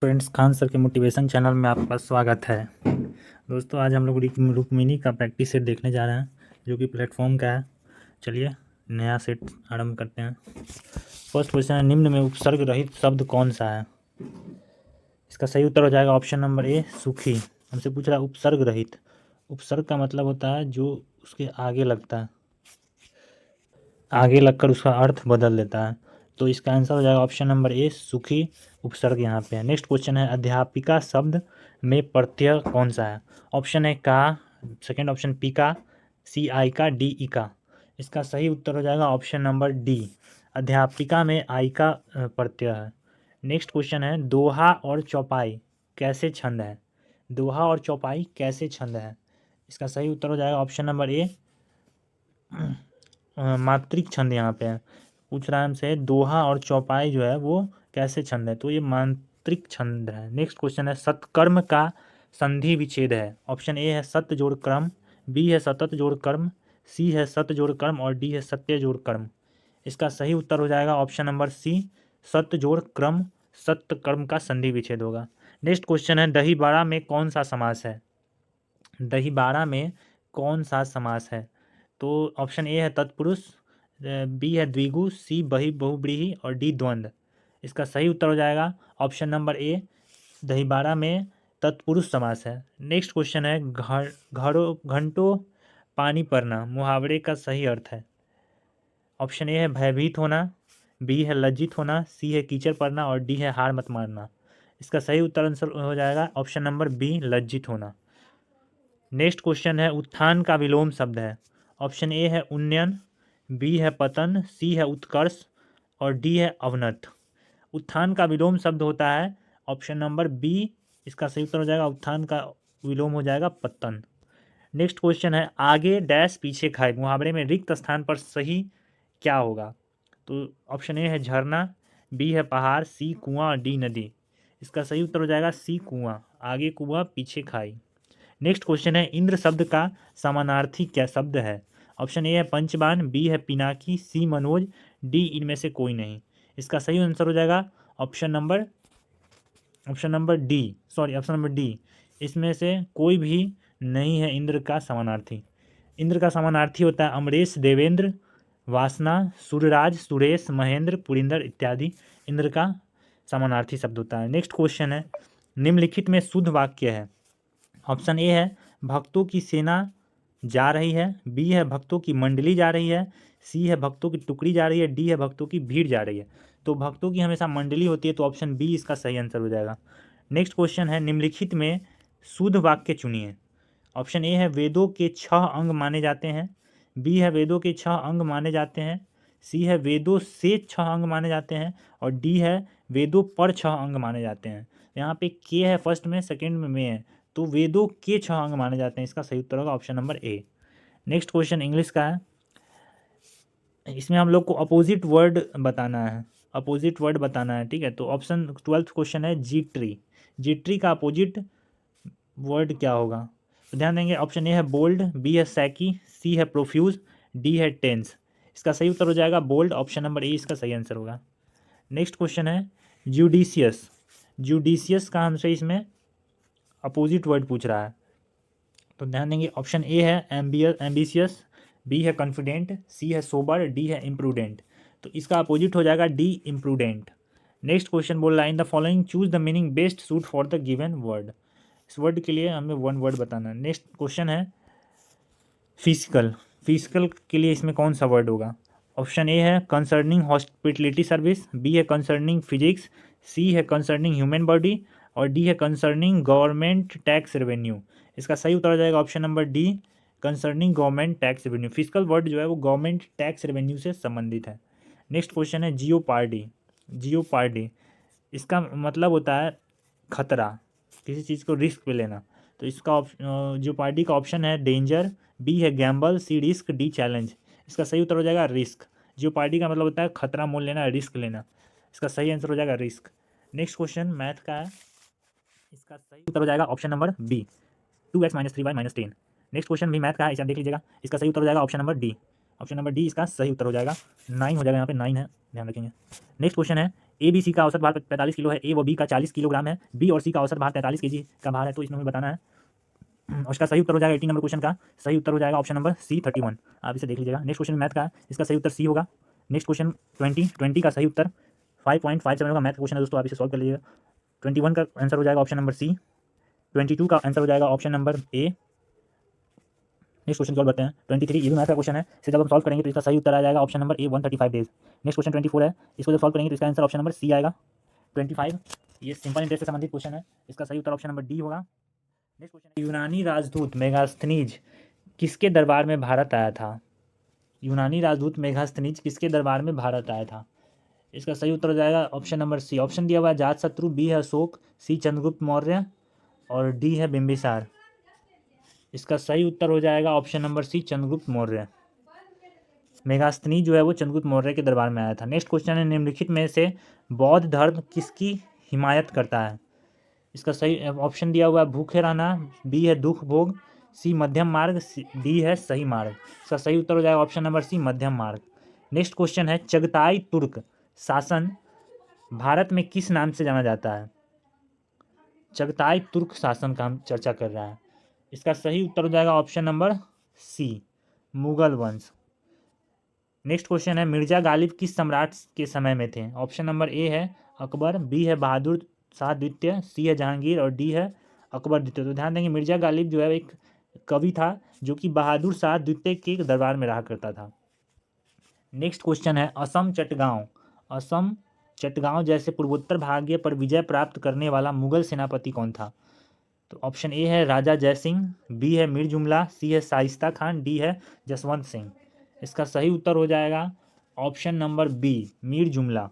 Friends, Khan sir के motivation channel में आपका स्वागत है। दोस्तों, आज हम लोग रुक्मिणी का प्रैक्टिस सेट देखने जा रहे हैं जो कि प्लेटफॉर्म का है। चलिए नया सेट आरंभ करते हैं। फर्स्ट क्वेश्चन है, निम्न में उपसर्ग रहित शब्द कौन सा है? इसका सही उत्तर हो जाएगा ऑप्शन नंबर ए, सुखी। हमसे पूछ रहा है उपसर्ग रहित। उपसर्ग का मतलब होता है जो उसके आगे लगता है, आगे लगकर उसका अर्थ बदल देता है। तो इसका आंसर हो जाएगा ऑप्शन नंबर ए, सुखी। उपसर्ग यहाँ पे है। नेक्स्ट क्वेश्चन है, अध्यापिका शब्द में प्रत्यय कौन सा है? ऑप्शन है का, सेकेंड ऑप्शन पी का, सी आई का, डी ई का। इसका सही उत्तर हो जाएगा ऑप्शन नंबर डी, अध्यापिका में आई का प्रत्यय है। नेक्स्ट क्वेश्चन है, दोहा और चौपाई कैसे छंद है? दोहा और चौपाई कैसे छंद है? इसका सही उत्तर हो जाएगा ऑप्शन नंबर ए, मात्रिक छंद यहाँ पे है। पूछ रहा है हमसे दोहा और चौपाई जो है वो कैसे छंद है, तो ये मात्रिक छंद है। नेक्स्ट क्वेश्चन है, सत्कर्म का संधि विच्छेद है? ऑप्शन ए है सत्य जोड़ कर्म, बी है सतत जोड़ कर्म, सी है सत्य जोड़ कर्म और डी है सत्य जोड़ कर्म। इसका सही उत्तर हो जाएगा ऑप्शन नंबर सी, सत्य जोड़ क्रम, सत्य कर्म का संधि विच्छेद होगा। नेक्स्ट क्वेश्चन है, दही बाड़ा में कौन सा समास है? दही बाड़ा में कौन सा समास है? तो ऑप्शन ए है तत्पुरुष, बी है द्विगु, सी बही बहुव्रीहि और डी द्वंद्व। इसका सही उत्तर हो जाएगा ऑप्शन नंबर ए, दही बाड़ा में तत्पुरुष समास है। नेक्स्ट क्वेश्चन है, घड़ों घंटों पानी पड़ना मुहावरे का सही अर्थ है? ऑप्शन ए है भयभीत होना, बी है लज्जित होना, सी है कीचड़ पड़ना और डी है हार मत मारना। इसका सही उत्तर आंसर हो जाएगा ऑप्शन नंबर बी, लज्जित होना। नेक्स्ट क्वेश्चन है, उत्थान का विलोम शब्द है? ऑप्शन ए है उन्नयन, बी है पतन, सी है उत्कर्ष और डी है अवनत। उत्थान का विलोम शब्द होता है ऑप्शन नंबर बी, इसका सही उत्तर हो जाएगा उत्थान का विलोम हो जाएगा पतन। नेक्स्ट क्वेश्चन है, आगे डैश पीछे खाए मुहावरे में रिक्त स्थान पर सही क्या होगा? तो ऑप्शन ए है झरना, बी है पहाड़, सी कुआं और डी नदी। इसका सही उत्तर हो जाएगा सी, कुआं। आगे कुआं पीछे खाई। नेक्स्ट क्वेश्चन है, इंद्र शब्द का समानार्थी क्या शब्द है? ऑप्शन ए है पंचबान, बी है पिनाकी, सी मनोज, डी इनमें से कोई नहीं। इसका सही आंसर हो जाएगा option number D, sorry option number D, इसमें से कोई भी नहीं है इंद्र का समानार्थी। इंद्र का समानार्थी होता है अमरेश, देवेंद्र, वासना, सूर्यराज, सुरेश, महेंद्र, पुरिंदर इत्यादि इंद्र का समानार्थी शब्द होता है। नेक्स्ट क्वेश्चन है, निम्नलिखित में शुद्ध वाक्य है? ऑप्शन ए है भक्तों की सेना जा रही है, बी है भक्तों की मंडली जा रही है, सी है भक्तों की टुकड़ी जा रही है, डी है भक्तों की भीड़ जा रही है। तो भक्तों की हमेशा मंडली होती है, तो ऑप्शन बी इसका सही आंसर हो जाएगा। नेक्स्ट क्वेश्चन है, निम्नलिखित में शुद्ध वाक्य चुनिए। ऑप्शन ए है वेदों के 6 अंग माने जाते हैं, बी है वेदों के 6 अंग माने जाते हैं, सी है वेदों से 6 अंग माने जाते हैं और डी है वेदों पर 6 अंग माने जाते हैं। यहाँ पे के है फर्स्ट में, सेकंड में है, तो वेदों के 6 अंग माने जाते हैं। इसका सही उत्तर होगा option number A. Next question English का है, इसमें हम लोग को अपोजिट वर्ड बताना है, अपोजिट वर्ड बताना है, ठीक है। तो ऑप्शन 12th क्वेश्चन है, जी ट्री। जी ट्री का अपोजिट वर्ड क्या होगा? तो ध्यान देंगे, ऑप्शन ए है बोल्ड, बी है सैकी, सी है प्रोफ्यूज, डी है टेंस। इसका सही उत्तर हो जाएगा बोल्ड, ऑप्शन नंबर ए इसका सही आंसर होगा। नेक्स्ट क्वेश्चन है, जुडिशियस। जुडिशियस का हमसे इसमें अपोजिट वर्ड पूछ रहा है, तो ध्यान देंगे, ऑप्शन ए है एम्बिशियस, बी है कॉन्फिडेंट, सी है सोबर, डी है इम्प्रूडेंट। तो इसका अपोजिट हो जाएगा डी, इम्प्रूडेंट। नेक्स्ट क्वेश्चन बोल रहा है, in the following choose the meaning best suit for the given word. इस वर्ड के लिए हमें वन वर्ड बताना है। नेक्स्ट क्वेश्चन है, फिजिकल। फिजिकल के लिए इसमें कौन सा वर्ड होगा? ऑप्शन ए है कंसर्निंग हॉस्पिटलिटी सर्विस, बी है कंसर्निंग फिजिक्स, सी है कंसर्निंग ह्यूमन बॉडी और डी है कंसर्निंग गवर्नमेंट टैक्स रेवेन्यू। इसका सही उत्तर हो जाएगा option number D, concerning government tax revenue. Physical word जो है वो गवर्नमेंट टैक्स रेवेन्यू से संबंधित है। नेक्स्ट क्वेश्चन है, जियोपार्डी। जियोपार्डी इसका मतलब होता है खतरा, किसी चीज़ को रिस्क पे लेना। तो इसका जियोपार्डी का ऑप्शन है डेंजर, बी है गैम्बल, सी रिस्क, डी चैलेंज। इसका सही उत्तर हो जाएगा रिस्क। जियोपार्डी का मतलब होता है खतरा मोल लेना, रिस्क लेना। इसका सही आंसर हो जाएगा रिस्क। नेक्स्ट क्वेश्चन मैथ का है, इसका सही उत्तर हो जाएगा option number B, 2x - 3y - 10। Next question भी मैथ का है, इसे आप देख लीजिएगा। इसका सही उत्तर हो जाएगा option number D, option number D इसका सही उत्तर हो जाएगा। 9 हो जाएगा, यहाँ पे 9 है, ध्यान रखेंगे। नेक्स्ट क्वेश्चन है, ए बी सी का औसत भार 45 किलो है, ए व बी का 40 किलोग्राम है, बी और सी का औसत भार 43 केजी का भार है। तो इसमें हमें बताना है, और इसका सही उत्तर हो जाएगा 18 नंबर क्वेश्चन का सही उत्तर हो जाएगा ऑप्शन नंबर सी 31। आप इसे देख लीजिएगा। नेक्स्ट क्वेश्चन मैथ का है, इसका सही उत्तर सी होगा। नेक्स्ट क्वेश्चन 20 का सही उत्तर 5.57 होगा। मैथ क्वेश्चन है दोस्तों, आप इसे सॉल्व कर लीजिएगा। 21 का आंसर हो जाएगा ऑप्शन नंबर सी। 22 का आंसर हो जाएगा option number A. Next question solve करते हैं। 23 ये भी मैथ का क्वेश्चन है, इसे जब हम सॉल्व करेंगे तो इसका सही उत्तर आ जाएगा option number A 135 days. Next question 24 है, इसको जब सॉल्व करेंगे तो इसका आंसर ऑप्शन नंबर सी आएगा। 25 ये सिंपल इंटरेस्ट से संबंधित क्वेश्चन है, इसका सही उत्तर ऑप्शन नंबर डी होगा। नेक्स्ट क्वेश्चन, यूनानी राजदूत मेगास्थनीज किसके दरबार में भारत आया था? यूनानी राजदूत मेगास्थनीज किसके दरबार में भारत आया था? इसका सही उत्तर हो जाएगा ऑप्शन नंबर सी। ऑप्शन दिया हुआ है जातशत्रु, बी है अशोक, सी चंद्रगुप्त मौर्य और डी है बिंबिसार। इसका सही उत्तर हो जाएगा option number C Chandragupta Maurya. Megasthenes जो है वो चंद्रगुप्त मौर्य के दरबार में आया था। नेक्स्ट क्वेश्चन है, निम्नलिखित में से बौद्ध धर्म किसकी हिमायत करता है? इसका सही ऑप्शन दिया हुआ है भूखे रहना, बी है दुख भोग, सी मध्यम मार्ग, डी है सही मार्ग। इसका सही उत्तर हो जाएगा ऑप्शन नंबर सी मध्यम मार्ग। नेक्स्ट क्वेश्चन है, चगताई तुर्क शासन भारत में किस नाम से जाना जाता है? चगताई तुर्क शासन का हम चर्चा कर रहे हैं। इसका सही उत्तर हो जाएगा ऑप्शन नंबर सी मुगल वंश। नेक्स्ट क्वेश्चन है, मिर्जा गालिब किस सम्राट के समय में थे? ऑप्शन नंबर ए है अकबर, बी है बहादुर शाह द्वितीय, सी है जहांगीर और डी है अकबर द्वितीय। तो ध्यान देंगे, मिर्जा गालिब जो है एक कवि था जो कि बहादुर शाह द्वितीय के दरबार में रहा करता था। नेक्स्ट क्वेश्चन है, असम चटगांव जैसे पूर्वोत्तर भाग्य पर विजय प्राप्त करने वाला मुगल सेनापति कौन था? तो ऑप्शन ए है राजा जयसिंह, बी है मीर जुमला, सी है शाइस्ता खान, डी है जसवंत सिंह। इसका सही उत्तर हो जाएगा ऑप्शन नंबर बी मीर जुमला।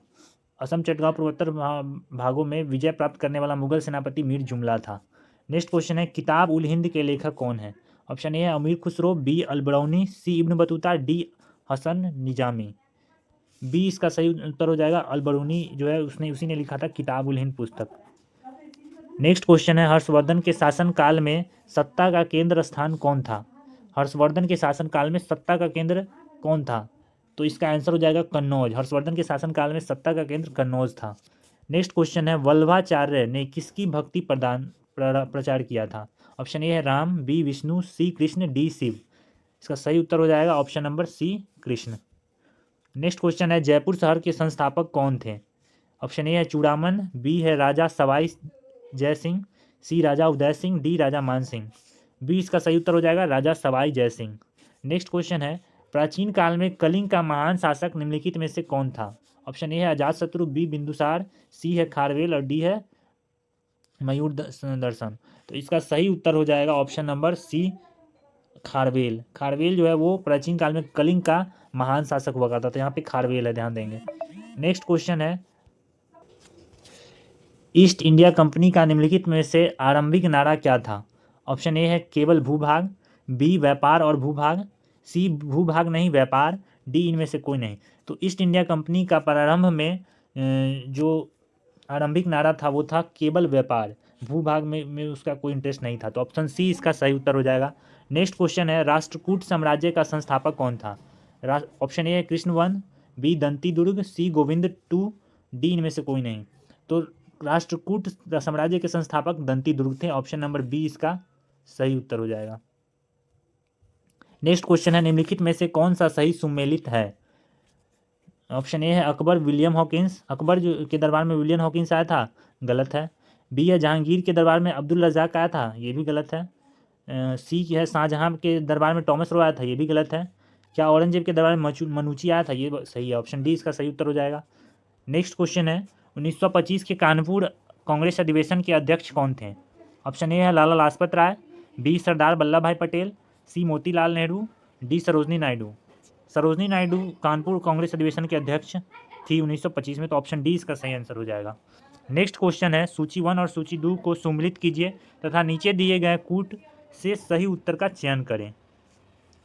असम चटगांव पूर्वोत्तर भागों में विजय प्राप्त करने वाला मुगल सेनापति मीर जुमला था। नेक्स्ट क्वेश्चन है, किताब उल हिंद के लेखक कौन है? ऑप्शन ए है Amir Khusro, B Alberuni, C Ibn Battuta, D Hasan Nizami. B इसका सही उत्तर हो जाएगा अलबरूनी जो है उसी ने लिखा था किताब उल हिंद पुस्तक। नेक्स्ट क्वेश्चन है, हर्षवर्धन के शासनकाल में सत्ता का केंद्र स्थान कौन था? हर्षवर्धन के शासनकाल में सत्ता का केंद्र कौन था? तो इसका आंसर हो जाएगा कन्नौज। हर्षवर्धन के शासनकाल में सत्ता का केंद्र कन्नौज था। नेक्स्ट क्वेश्चन है, वल्लभाचार्य ने किसकी भक्ति प्रचार किया था? ऑप्शन ए है Ram, B Vishnu, C Krishna, D Shiva. इसका सही उत्तर हो जाएगा option number C Krishna. Next question है, जयपुर शहर के संस्थापक कौन थे? ऑप्शन ए है चूड़ामन, बी है राजा सवाई जय सिंह, सी राजा उदय सिंह, डी राजा मान सिंह। बी इसका सही उत्तर हो जाएगा राजा सवाई जय सिंह। नेक्स्ट क्वेश्चन है, प्राचीन काल में कलिंग का महान शासक निम्नलिखित में से कौन था? ऑप्शन ए है अजातशत्रु, बी बिंदुसार, सी है खारवेल और डी है मयूर दर्शन। तो इसका सही उत्तर हो जाएगा option number C Kharavela. Kharavela जो है वो प्राचीन काल में कलिंग का महान शासक हुआ करता था। यहाँ पे खारवेल है, ध्यान देंगे। नेक्स्ट क्वेश्चन है, ईस्ट इंडिया कंपनी का निम्नलिखित में से आरंभिक नारा क्या था? ऑप्शन ए है केवल भूभाग, बी व्यापार और भूभाग, सी भूभाग नहीं व्यापार, डी इनमें से कोई नहीं। तो ईस्ट इंडिया कंपनी का प्रारंभ में जो आरंभिक नारा था वो था केवल व्यापार, भूभाग में उसका कोई इंटरेस्ट नहीं था। तो ऑप्शन सी इसका सही उत्तर हो जाएगा। नेक्स्ट क्वेश्चन है, राष्ट्रकूट साम्राज्य का संस्थापक कौन था? ऑप्शन ए है Krishna one, B Danti Durg, C Govind two, D इनमें से कोई नहीं। तो राष्ट्रकूट साम्राज्य के संस्थापक दंती दुर्ग थे। ऑप्शन नंबर बी इसका सही उत्तर हो जाएगा। नेक्स्ट क्वेश्चन है, निम्नलिखित में से कौन सा सही सुमेलित है? ऑप्शन ए है अकबर विलियम हॉकिंस, अकबर जो के दरबार में विलियम हॉकिंस आया था, गलत है। बी है जहांगीर के दरबार में अब्दुल रज़ाक आया था, ये भी गलत है। सी है शाहजहां के दरबार में टॉमस रो आया था, ये भी गलत है। क्या औरंगजेब के दरबार में मनुची आया था? ये सही है, ऑप्शन डी इसका सही उत्तर हो जाएगा। नेक्स्ट क्वेश्चन है, 1925 के कानपुर कांग्रेस अधिवेशन के अध्यक्ष कौन थे? ऑप्शन ए है लाला लाजपत राय, बी सरदार वल्लभ भाई पटेल, सी मोतीलाल नेहरू, डी सरोजनी नायडू। सरोजनी नायडू कानपुर कांग्रेस अधिवेशन के अध्यक्ष थी 1925 में। तो ऑप्शन डी इसका सही आंसर हो जाएगा। नेक्स्ट क्वेश्चन है, सूची 1 और सूची 2 को सम्मिलित कीजिए तथा नीचे दिए गए कूट से सही उत्तर का चयन करें।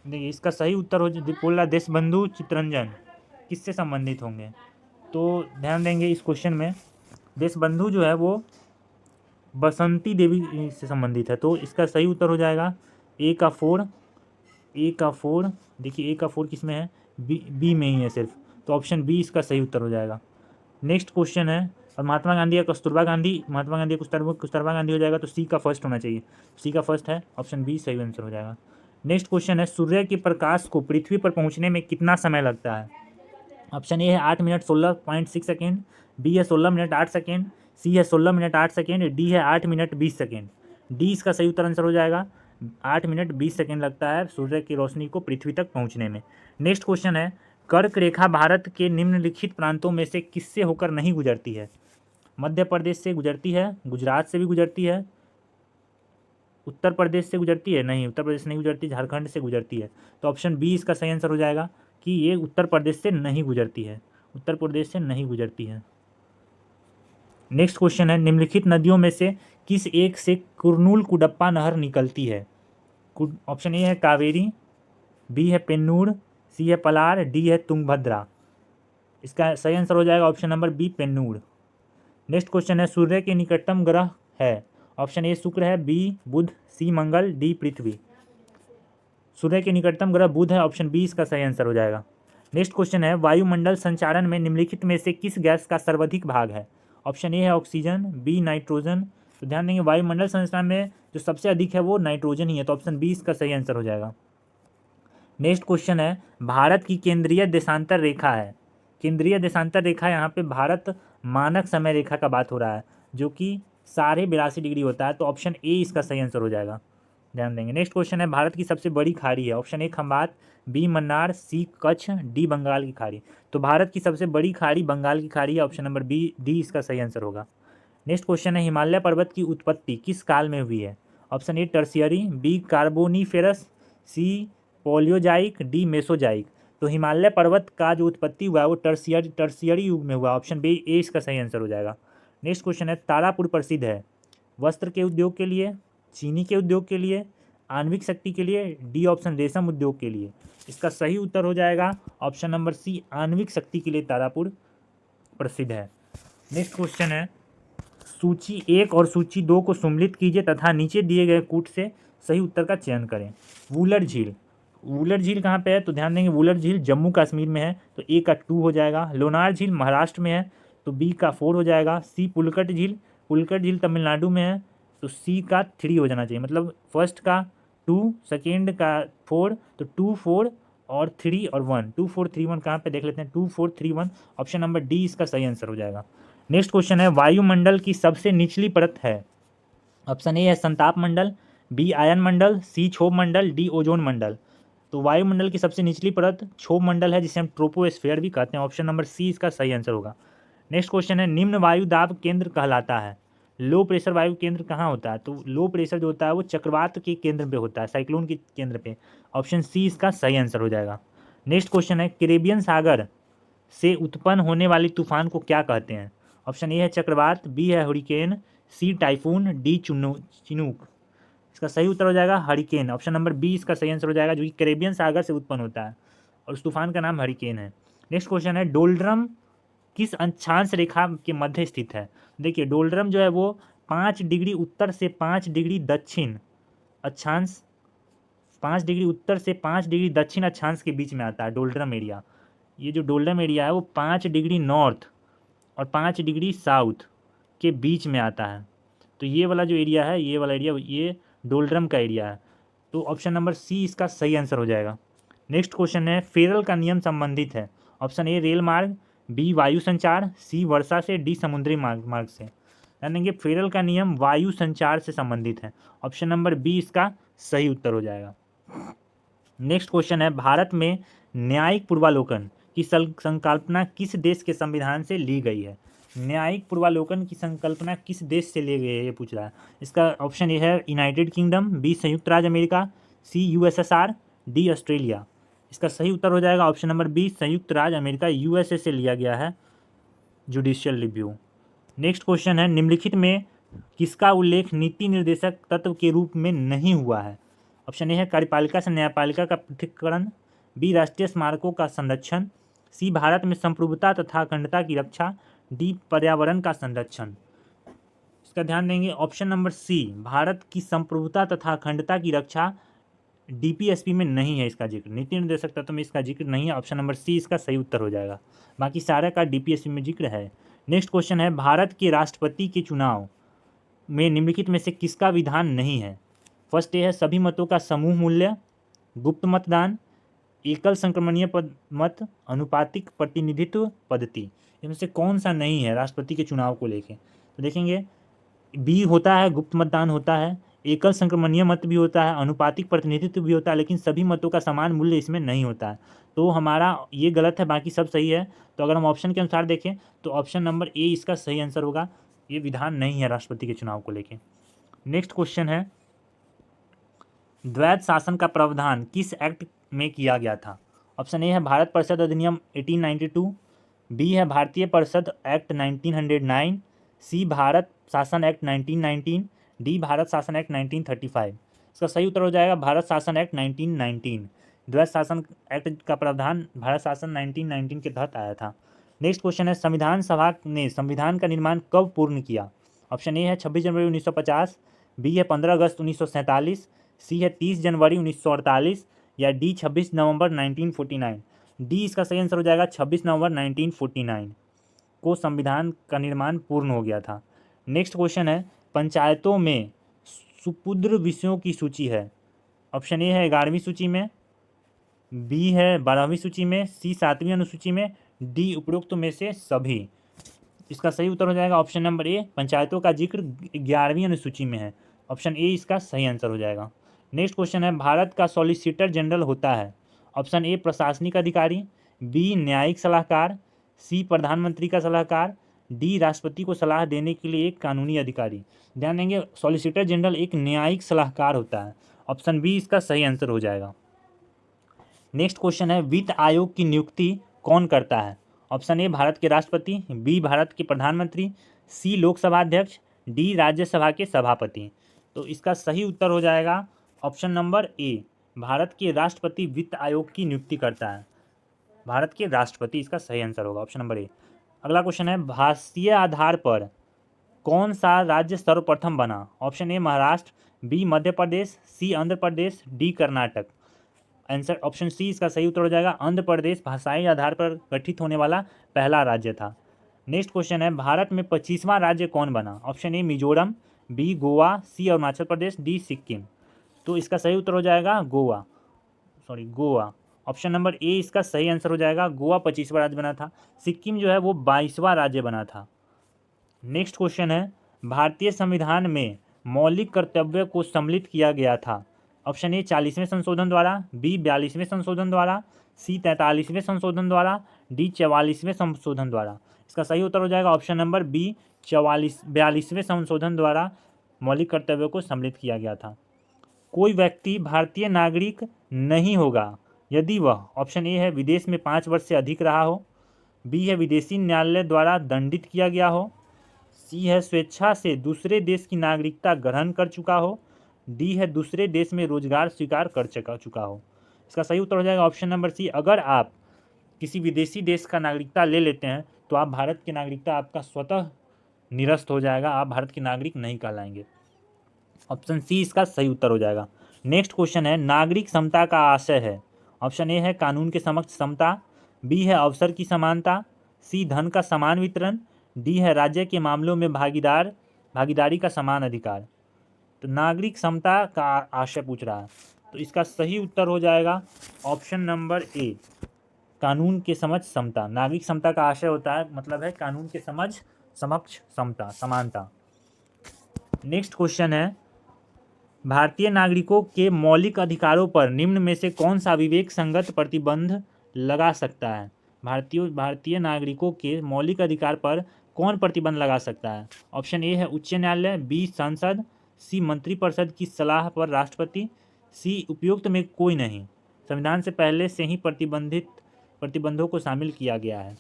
देखिए इसका सही उत्तर हो बोला देशबंधु चित्तरंजन किससे संबंधित होंगे? तो ध्यान देंगे इस क्वेश्चन में देशबंधु जो है वो बसंती देवी से संबंधित है। तो इसका सही उत्तर हो जाएगा ए का 4, देखिए ए का 4 किस में है? बी में ही है सिर्फ। तो ऑप्शन बी इसका सही उत्तर हो जाएगा। नेक्स्ट क्वेश्चन है, और महात्मा गांधी या कस्तूरबा गांधी, महात्मा गांधी कस्तूरबा गांधी हो जाएगा, तो सी का फर्स्ट होना चाहिए, सी का फर्स्ट है, ऑप्शन बी सही आंसर हो जाएगा। नेक्स्ट क्वेश्चन है, सूर्य के प्रकाश को पृथ्वी पर पहुंचने में कितना समय लगता है? ऑप्शन ए है 8 मिनट 16.6 सेकेंड, बी है 16 मिनट 8 सेकेंड, सी है 16 मिनट 8 सेकेंड, डी है 8 मिनट 20 सेकेंड। डी इसका सही उत्तर आंसर हो जाएगा। 8 मिनट 20 सेकेंड लगता है सूर्य की रोशनी को पृथ्वी तक पहुंचने में। नेक्स्ट क्वेश्चन है, कर्क रेखा भारत के निम्नलिखित प्रांतों में से किससे होकर नहीं गुजरती है? मध्य प्रदेश से गुजरती है, गुजरात से भी गुजरती है, उत्तर प्रदेश से गुजरती है, नहीं उत्तर प्रदेश नहीं गुजरती, झारखंड से गुजरती है। तो ऑप्शन बी इसका सही आंसर हो जाएगा कि ये उत्तर प्रदेश से नहीं गुजरती है, उत्तर प्रदेश से नहीं गुजरती है। नेक्स्ट क्वेश्चन है, निम्नलिखित नदियों में से किस एक से कुरनूल कुडप्पा नहर निकलती है? ऑप्शन ए है कावेरी, बी है पेन्नूर, सी है पलार, डी है तुंगभद्रा। इसका सही आंसर हो जाएगा option number B Pennur. Next question है, सूर्य के निकटतम ग्रह है? ऑप्शन ए शुक्र है, बी बुध, सी मंगल, डी पृथ्वी। सूर्य के निकटतम ग्रह बुध है, ऑप्शन बी इसका सही आंसर हो जाएगा। नेक्स्ट क्वेश्चन है, वायुमंडल संचारण में निम्नलिखित में से किस गैस का सर्वाधिक भाग है? ऑप्शन ए है ऑक्सीजन, बी नाइट्रोजन। तो ध्यान देंगे वायुमंडल संचारण में जो सबसे अधिक है वो नाइट्रोजन ही है, तो ऑप्शन बी इसका सही आंसर हो जाएगा। नेक्स्ट क्वेश्चन है, भारत की केंद्रीय देशांतर रेखा है? केंद्रीय देशांतर रेखा यहाँ पे भारत मानक समय रेखा का बात हो रहा है, जो कि 82.5 डिग्री होता है, तो ऑप्शन ए इसका सही आंसर हो जाएगा, ध्यान देंगे। नेक्स्ट क्वेश्चन है, भारत की सबसे बड़ी खाड़ी है? Option A Khambhat, B Mannar, C Kutch, D Bengal की खाड़ी। तो भारत की सबसे बड़ी खाड़ी बंगाल की खाड़ी है, ऑप्शन नंबर बी डी इसका सही आंसर होगा। नेक्स्ट क्वेश्चन है, हिमालय पर्वत की उत्पत्ति किस काल में हुई है? Option A tertiary, B carboniferous, C paleozoic, D mesozoic. तो हिमालय पर्वत का जो उत्पत्ति हुआ है वो टर्शियरी युग में हुआ, ऑप्शन बी ए इसका सही आंसर हो जाएगा। नेक्स्ट क्वेश्चन है, तारापुर प्रसिद्ध है वस्त्र के उद्योग के लिए, चीनी के उद्योग के लिए, आणविक शक्ति के लिए, डी ऑप्शन रेशम उद्योग के लिए। इसका सही उत्तर हो जाएगा ऑप्शन नंबर सी आणविक शक्ति के लिए तारापुर प्रसिद्ध है। नेक्स्ट क्वेश्चन है, सूची 1 और सूची 2 को सम्मिलित कीजिए तथा नीचे दिए गए कूट से सही उत्तर का चयन करें। वुलर झील, वुलर झील कहाँ पे है? तो ध्यान देंगे वुलर झील जम्मू कश्मीर में है, तो ए का 2 हो जाएगा। लोनार झील महाराष्ट्र में है, तो बी का 4 हो जाएगा। सी पुलकट झील तमिलनाडु में है, तो सी का 3 हो जाना चाहिए, मतलब फर्स्ट का 2, सेकेंड का 4, तो 2, 4 और 3 और 1, 2, 4, 3, 1 कहाँ पे देख लेते हैं, 2, 4, 3, 1, ऑप्शन नंबर डी इसका सही आंसर हो जाएगा। नेक्स्ट क्वेश्चन है, वायुमंडल की सबसे निचली परत है? ऑप्शन ए है संताप मंडल, बी आयन मंडल, सी क्षोभ मंडल, डी ओजोन मंडल। तो वायुमंडल की सबसे निचली परत क्षोभ मंडल है, जिसे हम ट्रोपोस्फेयर भी कहते हैं, ऑप्शन नंबर सी इसका सही आंसर होगा। नेक्स्ट क्वेश्चन है, निम्न वायु दाब केंद्र कहलाता है? लो प्रेशर वायु केंद्र कहाँ होता है? तो लो प्रेशर जो होता है वो चक्रवात के केंद्र पे होता है, साइक्लोन के केंद्र पे, ऑप्शन सी इसका सही आंसर हो जाएगा। नेक्स्ट क्वेश्चन है, कैरेबियन सागर से उत्पन्न होने वाली तूफान को क्या कहते हैं? ऑप्शन ए है चक्रवात, बी है हरिकेन, सी टाइफून, डी चिनूक। इसका सही उत्तर हो जाएगा हरिकेन, ऑप्शन नंबर बी इसका सही आंसर हो जाएगा, जो कि कैरेबियन सागर से उत्पन्न होता है और उस तूफान का नाम हरिकेन है। नेक्स्ट क्वेश्चन है, डोलड्रम किस अक्षांश रेखा के मध्य स्थित है? देखिए डोलड्रम जो है वो 5 डिग्री उत्तर से 5 डिग्री दक्षिण अक्षांश, 5 डिग्री उत्तर से 5 डिग्री दक्षिण अक्षांश के बीच में आता है डोलड्रम एरिया। ये जो डोलड्रम एरिया है वो 5 डिग्री नॉर्थ और 5 डिग्री साउथ के बीच में आता है। तो ये वाला जो एरिया है, ये वाला एरिया, ये डोलड्रम का एरिया है, तो ऑप्शन नंबर सी इसका सही आंसर हो जाएगा। नेक्स्ट क्वेश्चन है, फेरल का नियम संबंधित है? ऑप्शन ए रेल मार्ग, बी वायु संचार, सी वर्षा से, डी समुद्री मार्ग से। ध्यान देंगे फेरल का नियम वायु संचार से संबंधित है, ऑप्शन नंबर बी इसका सही उत्तर हो जाएगा। नेक्स्ट क्वेश्चन है, भारत में न्यायिक पूर्वालोकन की संकल्पना किस देश के संविधान से ली गई है? न्यायिक पूर्वालोकन की संकल्पना किस देश से ली गई है ये पूछ रहा है। इसका ऑप्शन ए है यूनाइटेड किंगडम, बी संयुक्त राज्य अमेरिका, सी यूएसएसआर, डी ऑस्ट्रेलिया। इसका सही उत्तर हो जाएगा ऑप्शन नंबर बी संयुक्त राज्य अमेरिका, यूएसए से लिया गया है जुडिशियल रिव्यू। नेक्स्ट क्वेश्चन है, निम्नलिखित में किसका उल्लेख नीति निर्देशक तत्व के रूप में नहीं हुआ है? ऑप्शन ए है कार्यपालिका से न्यायपालिका का पृथक्करण, बी राष्ट्रीय स्मारकों का संरक्षण, सी भारत में संप्रभुता तथा अखंडता की रक्षा, डी पर्यावरण का संरक्षण। इसका ध्यान देंगे ऑप्शन नंबर सी भारत की संप्रभुता तथा अखंडता की रक्षा डीपीएसपी में नहीं है, इसका जिक्र नीति निर्देशक तत्व में इसका जिक्र नहीं है, ऑप्शन नंबर सी इसका सही उत्तर हो जाएगा। बाकी सारे का डीपीएसपी में जिक्र है। नेक्स्ट क्वेश्चन है, भारत के राष्ट्रपति के चुनाव में निम्नलिखित में से किसका विधान नहीं है? फर्स्ट ए है सभी मतों का समूह मूल्य, गुप्त मतदान, एकल संक्रमणीय मत, अनुपातिक प्रतिनिधित्व पद्धति। इनमें से कौन सा नहीं है राष्ट्रपति के चुनाव को लेके? तो देखेंगे बी होता है, गुप्त मतदान होता है, एकल संक्रमणीय मत भी होता है, अनुपातिक प्रतिनिधित्व भी होता है, लेकिन सभी मतों का समान मूल्य इसमें नहीं होता है। तो हमारा ये गलत है, बाकी सब सही है। तो अगर हम ऑप्शन के अनुसार देखें तो ऑप्शन नंबर ए इसका सही आंसर होगा। ये विधान नहीं है राष्ट्रपति के चुनाव को लेके। नेक्स्ट क्वेश्चन है, द्वैध शासन का प्रावधान किस एक्ट में किया गया था? ऑप्शन ए है भारत परिषद अधिनियम 1892, बी है भारतीय परिषद एक्ट 1909, सी भारत शासन एक्ट 1919, डी भारत शासन एक्ट 1935। इसका सही उत्तर हो जाएगा भारत शासन एक्ट 1919। द्वैध शासन एक्ट का प्रावधान भारत शासन 1919 के तहत आया था। नेक्स्ट क्वेश्चन है, संविधान सभा ने संविधान का निर्माण कब पूर्ण किया? ऑप्शन ए है 26 जनवरी 1950, बी है 15 अगस्त 1947, सी है 30 जनवरी 1948 या डी 26 नवंबर 1949। डी इसका सही आंसर हो जाएगा 26 नवंबर 1949 को संविधान का निर्माण पूर्ण हो गया था। नेक्स्ट क्वेश्चन है, पंचायतों में सुपुत्र विषयों की सूची है। ऑप्शन ए है 11वीं सूची में, बी है 12वीं सूची में, सी 7वीं अनुसूची में, डी उपरोक्त में से सभी। इसका सही उत्तर हो जाएगा ऑप्शन नंबर ए, पंचायतों का जिक्र 11वीं अनुसूची में है। ऑप्शन ए इसका सही आंसर हो जाएगा। नेक्स्ट क्वेश्चन है, भारत का सॉलिसिटर जनरल होता है। ऑप्शन ए प्रशासनिक अधिकारी, बी न्यायिक सलाहकार, सी प्रधानमंत्री का सलाहकार, डी राष्ट्रपति को सलाह देने के लिए एक कानूनी अधिकारी। ध्यान देंगे सॉलिसिटर जनरल एक न्यायिक सलाहकार होता है। ऑप्शन बी इसका सही आंसर हो जाएगा। नेक्स्ट क्वेश्चन है, वित्त आयोग की नियुक्ति कौन करता है? ऑप्शन ए भारत के राष्ट्रपति, बी भारत के प्रधानमंत्री, सी लोकसभा अध्यक्ष, डी राज्यसभा के सभापति। तो इसका सही उत्तर हो जाएगा ऑप्शन नंबर ए, भारत के राष्ट्रपति वित्त आयोग की नियुक्ति करता है। भारत के राष्ट्रपति इसका सही आंसर होगा ऑप्शन नंबर ए। अगला क्वेश्चन है, भाषीय आधार पर कौन सा राज्य सर्वप्रथम बना? Option A Maharashtra, B Madhya Pradesh, C Andhra Pradesh, D Karnataka. Answer option C इसका सही उत्तर हो जाएगा, आंध्र प्रदेश भाषाई आधार पर गठित होने वाला पहला राज्य था। नेक्स्ट क्वेश्चन है, भारत में 25वां राज्य कौन बना? Option A Mizoram, B Goa, C Arunachal Pradesh, D Sikkim. तो इसका सही उत्तर हो जाएगा गोवा। ऑप्शन नंबर ए इसका सही आंसर हो जाएगा, गोवा 25वां राज्य बना था। सिक्किम जो है वो 22वां राज्य बना था। नेक्स्ट क्वेश्चन है, भारतीय संविधान में मौलिक कर्तव्य को सम्मिलित किया गया था। ऑप्शन ए 40वें संशोधन द्वारा, बी 42वें संशोधन द्वारा, सी 43वें संशोधन द्वारा, डी 44वें संशोधन द्वारा। इसका सही उत्तर हो जाएगा ऑप्शन नंबर बी 42वें संशोधन द्वारा मौलिक कर्तव्यों को सम्मिलित किया गया था। कोई व्यक्ति भारतीय नागरिक नहीं होगा यदि वह, ऑप्शन ए है विदेश में 5 वर्ष से अधिक रहा हो, बी है विदेशी न्यायालय द्वारा दंडित किया गया हो, सी है स्वेच्छा से दूसरे देश की नागरिकता ग्रहण कर चुका हो, डी है दूसरे देश में रोजगार स्वीकार कर चुका हो। इसका सही उत्तर हो जाएगा ऑप्शन नंबर सी, अगर आप किसी विदेशी देश का नागरिकता ले लेते हैं तो आप भारत की नागरिकता आपका स्वतः निरस्त हो जाएगा, आप भारत के नागरिक नहीं कहलाएंगे। ऑप्शन सी इसका सही उत्तर हो जाएगा। नेक्स्ट क्वेश्चन है, नागरिक समता का आशय है। ऑप्शन ए है कानून के समक्ष समता, बी है अवसर की समानता, सी धन का समान वितरण, डी है राज्य के मामलों में भागीदारी का समान अधिकार। तो नागरिक समता का आशय पूछ रहा है, तो इसका सही उत्तर हो जाएगा ऑप्शन नंबर ए, कानून के समक्ष समता। नागरिक समता का आशय होता है मतलब है कानून के समक्ष समता, समानता। नेक्स्ट क्वेश्चन है, भारतीय नागरिकों के मौलिक अधिकारों पर निम्न में से कौन सा विवेक संगत प्रतिबंध लगा सकता है? भारतीय नागरिकों के मौलिक अधिकार पर कौन प्रतिबंध लगा सकता है? ऑप्शन ए है उच्च न्यायालय, बी संसद, सी मंत्रिपरिषद की सलाह पर राष्ट्रपति, सी उपयुक्त में कोई नहीं। संविधान से पहले से ही प्रतिबंधों को शामिल किया गया है।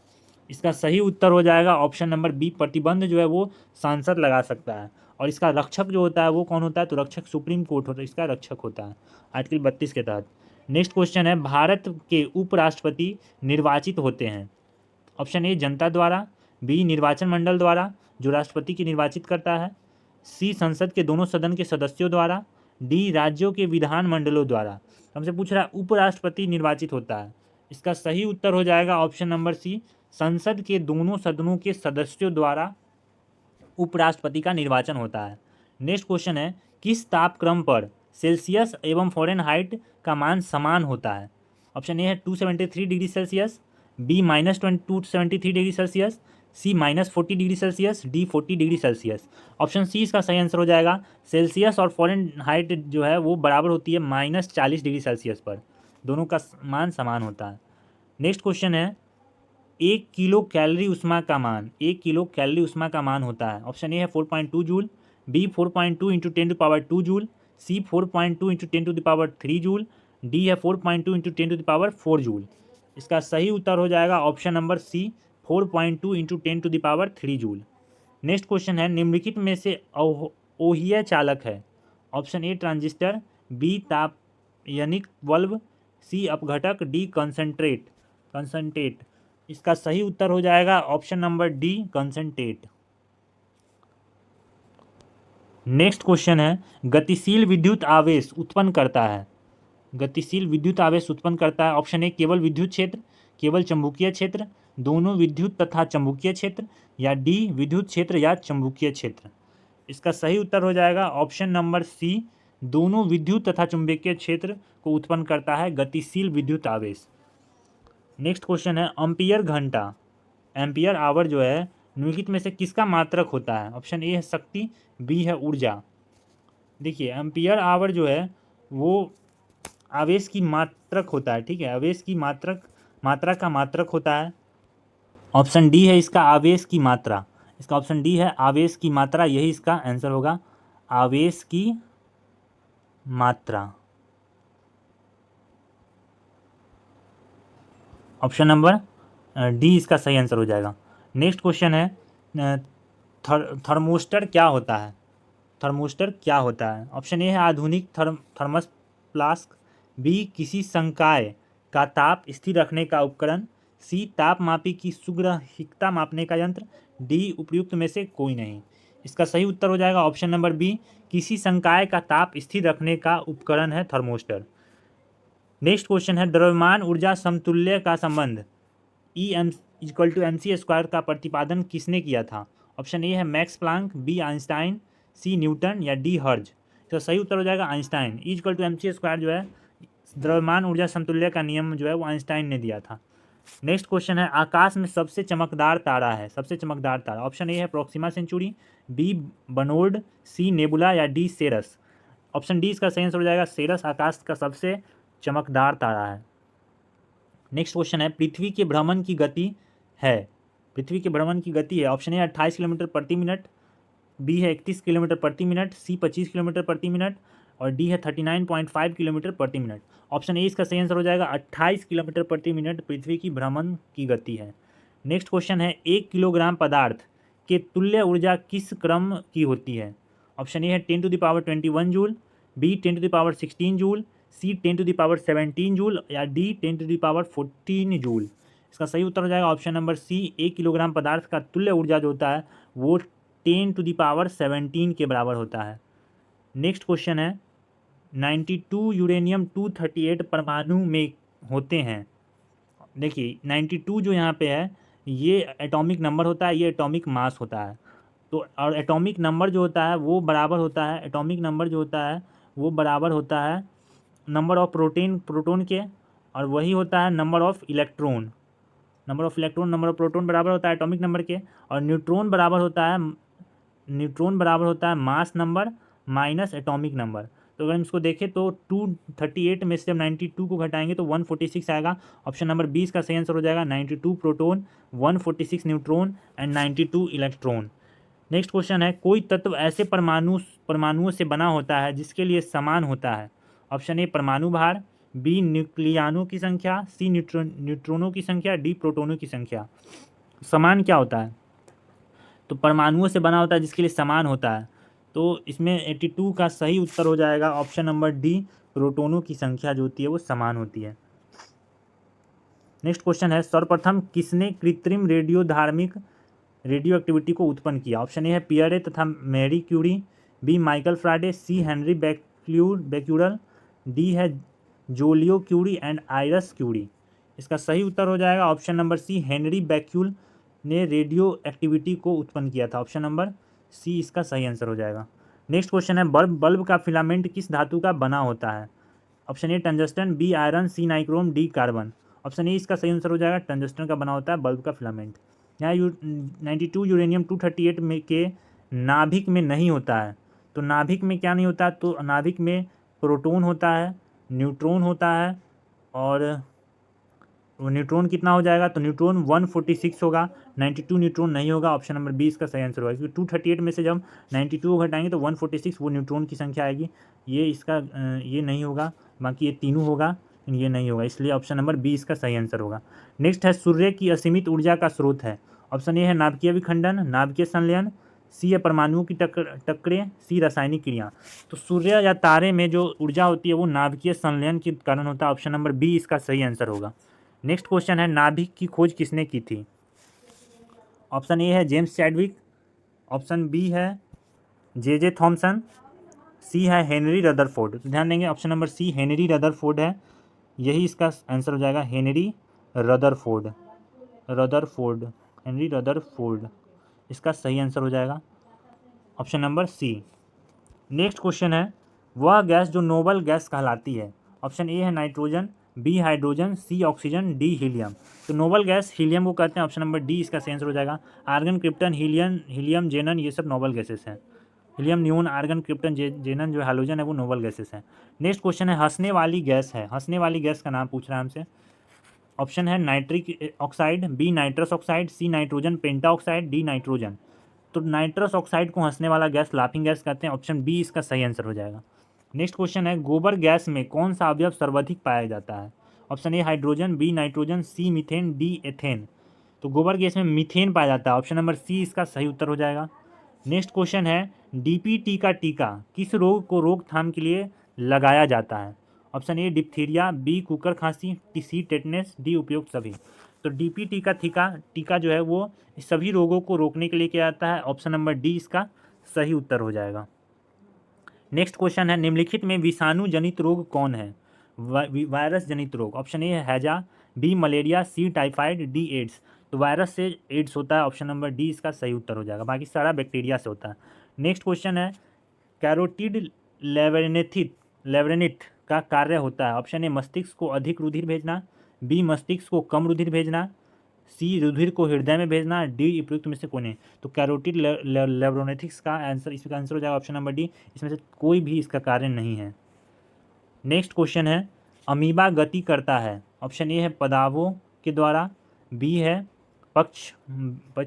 इसका सही उत्तर हो जाएगा ऑप्शन नंबर बी, प्रतिबंध जो है वो सांसद लगा सकता है। और इसका रक्षक जो होता है वो कौन होता है? तो रक्षक सुप्रीम कोर्ट होता है, इसका रक्षक होता है आर्टिकल 32 के तहत। नेक्स्ट क्वेश्चन है, भारत के उपराष्ट्रपति निर्वाचित होते हैं। ऑप्शन ए जनता द्वारा, बी निर्वाचन मंडल द्वारा जो राष्ट्रपति की निर्वाचित करता है, सी संसद के दोनों सदन के सदस्यों द्वारा, डी राज्यों के विधान मंडलों द्वारा। हमसे पूछ रहा है उपराष्ट्रपति निर्वाचित होता है, इसका सही उत्तर हो जाएगा ऑप्शन नंबर सी, संसद के दोनों सदनों के सदस्यों द्वारा उपराष्ट्रपति का निर्वाचन होता है। नेक्स्ट क्वेश्चन है, किस तापक्रम पर सेल्सियस एवं फ़ारेनहाइट का मान समान होता है? ऑप्शन ए है 273 degree Celsius, B -273 degree Celsius, C -40 degree Celsius, D 40 degree Celsius. Option C इसका सही आंसर हो जाएगा। सेल्सियस और फ़ारेनहाइट जो है वो बराबर होती है -40 डिग्री सेल्सियस पर, दोनों का मान समान होता है। नेक्स्ट क्वेश्चन है, 1 किलो कैलोरी उष्मा का मान, 1 किलो कैलोरी उष्मा का मान होता है। ऑप्शन ए है 4.2 जूल, बी 4.2 इंटू 10⁻² जूल, सी 4.2 इंटू 10⁻³ जूल, डी है 4.2 इंटू 10⁻4 जूल। इसका सही उत्तर हो जाएगा option number C 4.2 into 10⁻³ joule. Next question है, निम्नलिखित में से ओहीय चालक है? ऑप्शन ए ट्रांजिस्टर, बी तापयनिक बल्ब, सी अपघटक, डी कंसंट्रेट। इसका सही उत्तर हो जाएगा option number D concentrate. Next question है, गतिशील विद्युत आवेश उत्पन्न करता है? गतिशील विद्युत आवेश उत्पन्न करता है। ऑप्शन ए केवल विद्युत क्षेत्र, केवल चुंबकीय क्षेत्र, दोनों विद्युत तथा चुंबकीय क्षेत्र, या डी विद्युत क्षेत्र या चुंबकीय क्षेत्र। इसका सही उत्तर हो जाएगा ऑप्शन नंबर सी, दोनों विद्युत तथा चुंबकीय क्षेत्र को उत्पन्न करता है गतिशील विद्युत आवेश। नेक्स्ट क्वेश्चन है, एम्पियर घंटा, एम्पियर आवर जो है निम्नलिखित में से किसका मात्रक होता है? ऑप्शन ए है शक्ति, बी है ऊर्जा। देखिए एम्पियर आवर जो है वो आवेश की मात्रक होता है, ठीक है, आवेश की मात्रा का मात्रक होता है। ऑप्शन डी है इसका आवेश की मात्रा, इसका ऑप्शन डी है आवेश की मात्रा, यही इसका आंसर होगा, आवेश की मात्रा। ऑप्शन नंबर डी इसका सही आंसर हो जाएगा। नेक्स्ट क्वेश्चन है, थर्मोस्टर क्या होता है? थर्मोस्टर क्या होता है? ऑप्शन ए है आधुनिक थर्मस फ्लास्क, बी किसी संकाय का ताप स्थिर रखने का उपकरण, सी तापमापी की सुग्रहिकता मापने का यंत्र, डी उपयुक्त में से कोई नहीं। इसका सही उत्तर हो जाएगा ऑप्शन नंबर बी, किसी संकाय का ताप स्थिर रखने का उपकरण है थर्मोस्टर। नेक्स्ट क्वेश्चन है, द्रव्यमान ऊर्जा समतुल्य का संबंध E=mc² का प्रतिपादन किसने किया था? ऑप्शन ए है मैक्स प्लांक, बी आइंस्टाइन, सी न्यूटन, या डी हर्ज। तो सही उत्तर हो जाएगा आइंस्टाइन। E=mc² जो है द्रव्यमान ऊर्जा समतुल्य का नियम जो है वो आइंस्टाइन ने दिया था। नेक्स्ट क्वेश्चन है, आकाश में सबसे चमकदार तारा है? सबसे चमकदार तारा, ऑप्शन ए है प्रोक्सिमा सेंचुरी, बी बनोर्ड, सी नेबुला, या डी सेरस। ऑप्शन डी इसका सही आंसर हो जाएगा, सेरस आकाश का सबसे चमकदार तारा है। नेक्स्ट क्वेश्चन है, पृथ्वी के भ्रमण की गति है? पृथ्वी के भ्रमण की गति है, ऑप्शन ए 28 किलोमीटर प्रति मिनट, बी है 31 किलोमीटर प्रति मिनट, सी 25 किलोमीटर प्रति मिनट, और डी है 39.5 किलोमीटर प्रति मिनट। ऑप्शन ए इसका सही आंसर हो जाएगा, 28 किलोमीटर प्रति मिनट पृथ्वी की भ्रमण की गति है। नेक्स्ट क्वेश्चन है, 1 किलोग्राम पदार्थ के तुल्य ऊर्जा किस क्रम की होती है? ऑप्शन ए है 10⁻21 जूल, बी 10⁻16 जूल, सी 10⁻17 जूल, या डी 10⁻14 जूल। इसका सही उत्तर हो जाएगा ऑप्शन नंबर सी, 1 किलोग्राम पदार्थ का तुल्य ऊर्जा जो होता है वो 10⁻17 के बराबर होता है। नेक्स्ट क्वेश्चन है, 92 यूरेनियम 238 परमाणु में होते हैं। देखिए 92 जो यहाँ पे है ये एटॉमिक नंबर होता है, ये एटॉमिक मास होता है। तो और एटॉमिक नंबर जो होता है वो बराबर होता है, एटॉमिक नंबर जो होता है वो बराबर होता है नंबर ऑफ प्रोटोन के, और वही होता है number of electron. Number of proton बराबर होता है एटॉमिक नंबर के, और न्यूट्रॉन बराबर होता है mass number minus atomic number. तो अगर हम इसको देखें तो 238 में से जब 92 को घटाएंगे तो 146 आएगा। ऑप्शन नंबर 20 का सही आंसर हो जाएगा 92 proton, 146 neutron and 92 electron. Next question है, कोई तत्व ऐसे परमाणुओं से बना होता है जिसके लिए समान होता है? ऑप्शन ए परमाणु भार, बी न्यूक्लियनों की संख्या, सी न्यूट्रॉनों की संख्या, डी प्रोटोनों की संख्या। समान क्या होता है? तो परमाणुओं से बना होता है जिसके लिए समान होता है, तो इसमें 82 का सही उत्तर हो जाएगा ऑप्शन नंबर डी, प्रोटोनों की संख्या जो होती है वो समान होती है। नेक्स्ट क्वेश्चन है, सर्वप्रथम किसने कृत्रिम रेडियो एक्टिविटी को उत्पन्न किया? ऑप्शन ए है पियरे तथा Marie Curie, B Michael Faraday, C Henri Becquerel, D है Joliot Curie and Irene Curie. इसका सही उत्तर हो जाएगा option number C, Henri Becquerel ने रेडियो एक्टिविटी को उत्पन्न किया था। ऑप्शन नंबर सी इसका सही आंसर हो जाएगा। नेक्स्ट क्वेश्चन है, बल्ब का फिलामेंट किस धातु का बना होता है? Option A tungsten, B iron, C nichrome, D carbon. Option A इसका सही आंसर हो जाएगा, टंजस्टन का बना होता है बल्ब का फिलामेंट। यहाँ 92 यूरेनियम 238 में के नाभिक में नहीं होता है। तो नाभिक में क्या नहीं होता? तो नाभिक में प्रोटॉन होता है, न्यूट्रॉन होता है, और न्यूट्रॉन कितना हो जाएगा? तो न्यूट्रॉन 146 होगा, 92 न्यूट्रॉन नहीं होगा। ऑप्शन नंबर बी इसका सही आंसर होगा, क्योंकि 238 में से जब 92 को घटाएंगे तो 146 वो न्यूट्रॉन की संख्या आएगी। ये इसका ये नहीं होगा, बाकी ये तीनों होगा, लेकिन ये नहीं होगा, इसलिए ऑप्शन नंबर बी इसका सही आंसर होगा। नेक्स्ट है, सूर्य की असीमित ऊर्जा का स्रोत है। ऑप्शन ए है नाभिकीय विखंडन, नाभिकीय संलयन, सी है परमाणुओं की टक्करें, सी रासायनिक क्रिया। तो सूर्य या तारे में जो ऊर्जा होती है वो नाभिकीय संलयन के कारण होता है। ऑप्शन नंबर बी इसका सही आंसर होगा। नेक्स्ट क्वेश्चन है, नाभिक की खोज किसने की थी? ऑप्शन ए है जेम्स चैडविक, ऑप्शन बी है जे थॉमसन, सी है हेनरी रदरफोर्ड। तो ध्यान देंगे, option number C Henry Rutherford है, यही इसका आंसर हो जाएगा, हेनरी रदरफोर्ड। हेनरी रदरफोर्ड इसका सही आंसर हो जाएगा, option number C. Next question है, वह गैस जो नोबल गैस कहलाती है। ऑप्शन ए है नाइट्रोजन, बी हाइड्रोजन, सी ऑक्सीजन, डी हीलियम। तो नोबल गैस हीलियम को कहते हैं, ऑप्शन नंबर डी इसका सही आंसर हो जाएगा। आर्गन, क्रिप्टन, हीलियम, जेनन, ये सब नोबल गैसेस हैं। हीलियम, नियोन, आर्गन, क्रिप्टन, जेनन जो हैलोजन है वो नोबल गैसेस हैं। नेक्स्ट क्वेश्चन है, हंसने वाली गैस है, हंसने वाली गैस का नाम पूछ रहा है हमसे। ऑप्शन है nitric oxide, B nitrous oxide, C nitrogen penta oxide, D nitrogen. तो नाइट्रस ऑक्साइड को हंसने वाला गैस, लाफिंग गैस कहते हैं। ऑप्शन बी इसका सही आंसर हो जाएगा। नेक्स्ट क्वेश्चन है, गोबर गैस में कौन सा अवयव सर्वाधिक पाया जाता है? Option A hydrogen, B nitrogen, C methane, D ethane. तो गोबर गैस में मीथेन पाया जाता है, ऑप्शन नंबर सी इसका सही उत्तर हो जाएगा। नेक्स्ट क्वेश्चन है, डीपीटी का टीका किस रोग को रोकथाम के लिए लगाया जाता है? ऑप्शन ए डिप्थीरिया, बी कुकर खांसी, सी टेटनेस, डी उपयुक्त सभी। तो डीपीटी का टीका जो है वो सभी रोगों को रोकने के लिए किया जाता है, ऑप्शन नंबर डी इसका सही उत्तर हो जाएगा। नेक्स्ट क्वेश्चन है, निम्नलिखित में विषाणु जनित रोग कौन है? वायरस जनित रोग। ऑप्शन ए है हैजा, बी मलेरिया, सी टाइफाइड, डी एड्स। तो वायरस से एड्स होता है, ऑप्शन नंबर डी इसका सही उत्तर हो जाएगा, बाकी सारा बैक्टीरिया से होता है। नेक्स्ट क्वेश्चन है, कैरोटिड लेवरेनिथ का कार्य होता है। ऑप्शन ए मस्तिष्क को अधिक रुधिर भेजना, बी मस्तिष्क को कम रुधिर भेजना, सी रुधिर को हृदय में भेजना, डी उपयुक्त में से कोई नहीं। तो कैरोटिड लेवरोनेथिक्स का आंसर, इसका आंसर हो जाएगा ऑप्शन नंबर डी, इसमें से कोई भी इसका कार्य नहीं है। नेक्स्ट क्वेश्चन है, अमीबा गति करता है। ऑप्शन ए है पदावों के द्वारा, बी है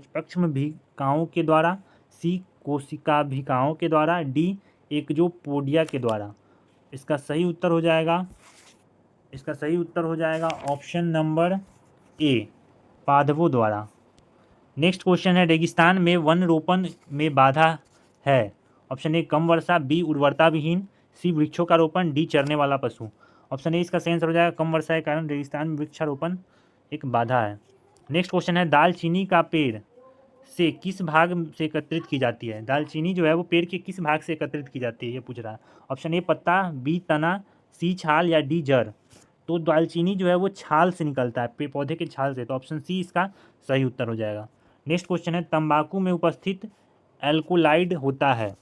पक्षमभिकाओं के द्वारा, सी कोशिकाभिकाओं के द्वारा, डी एक्जोपोडिया के द्वारा। इसका सही उत्तर हो जाएगा ऑप्शन नंबर ए, पादवों द्वारा। नेक्स्ट क्वेश्चन है, रेगिस्तान में वन रोपण में बाधा है। ऑप्शन ए कम वर्षा, बी उर्वरता विहीन, सी वृक्षों का रोपण, डी चरने वाला पशु। ऑप्शन ए इसका सही आंसर हो जाएगा, कम वर्षा के कारण रेगिस्तान में वृक्षारोपण एक बाधा है। नेक्स्ट क्वेश्चन है, दालचीनी का पेड़ से किस भाग से एकत्रित की जाती है? दालचीनी जो है वो पेड़ के किस भाग से एकत्रित की जाती है, ये पूछ रहा है। ऑप्शन ए पत्ता, बी तना, सी छाल, या डी जड़। तो दालचीनी जो है वो छाल से निकलता है, पौधे के छाल से, तो ऑप्शन सी इसका सही उत्तर हो जाएगा। नेक्स्ट क्वेश्चन है, तंबाकू में उपस्थित एल्कोलाइड होता है।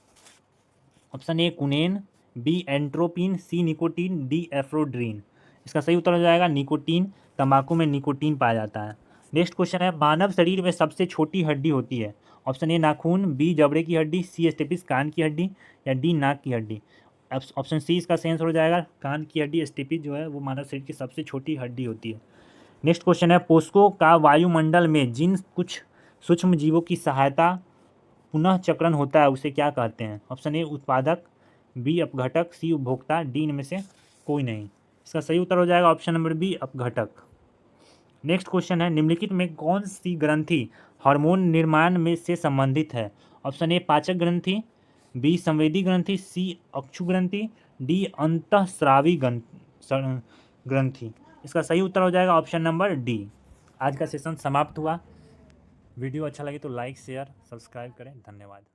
Option A quinine, B atropine, C nicotine, D ephedrine. इसका सही उत्तर हो जाएगा निकोटीन, तंबाकू में निकोटीन पाया जाता है। नेक्स्ट क्वेश्चन है, मानव शरीर में सबसे छोटी हड्डी होती है। ऑप्शन ए नाखून, बी जबड़े की हड्डी, सी स्टेपिस कान की हड्डी, या डी नाक की हड्डी। ऑप्शन सी इसका सही आंसर हो जाएगा, कान की हड्डी, स्टेपिस जो है वो मानव शरीर की सबसे छोटी हड्डी होती है। नेक्स्ट क्वेश्चन है, पोस्को का वायुमंडल में जिन कुछ सूक्ष्म जीवों की सहायता पुनः चक्रण होता है उसे क्या कहते हैं? ऑप्शन ए उत्पादक, बी अपघटक, सी उपभोक्ता, डी इनमें से कोई नहीं। इसका सही उत्तर हो जाएगा ऑप्शन नंबर बी, अपघटक। नेक्स्ट क्वेश्चन है, निम्नलिखित में कौन सी ग्रंथि हार्मोन निर्माण में से संबंधित है? ऑप्शन ए पाचक ग्रंथि, बी संवेदी ग्रंथि, सी अक्षु ग्रंथि, डी अंतःस्रावी ग्रंथि। इसका सही उत्तर हो जाएगा ऑप्शन नंबर डी। आज का सेशन समाप्त हुआ। वीडियो अच्छा लगे तो लाइक शेयर सब्सक्राइब करें। धन्यवाद।